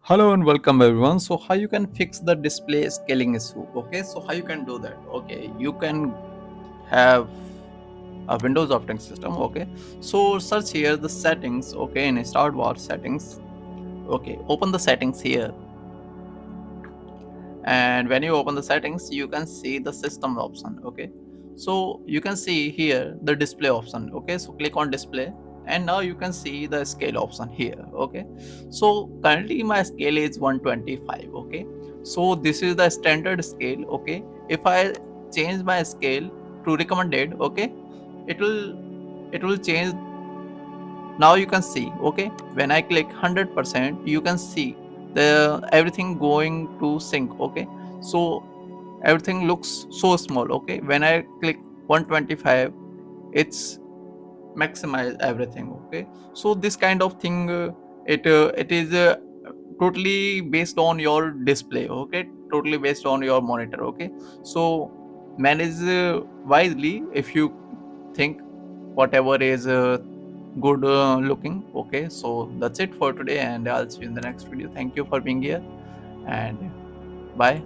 Hello and welcome everyone. So how you can fix the display scaling issue? Okay, so how you can do that? Okay, you can have a Windows operating system. Okay, so search here the settings. Okay, in start bar settings. Okay, open the settings here, and when you open the settings, you can see the system option. Okay, so you can see here the display option. Okay, so click on display, and now you can see the scale option here. Okay, so currently my scale is 125. Okay, so this is the standard scale. Okay, if I change my scale to recommended, okay, it will change. Now you can see, okay, when I click 100%, you can see the everything going to sync. Okay, so everything looks so small. Okay, when I click 125, it's maximize everything. Okay, so this kind of thing, it is totally based on your display. Okay, totally based on your monitor. Okay, so manage wisely if you think whatever is good looking. Okay, so that's it for today, and I'll see you in the next video. Thank you for being here, and bye.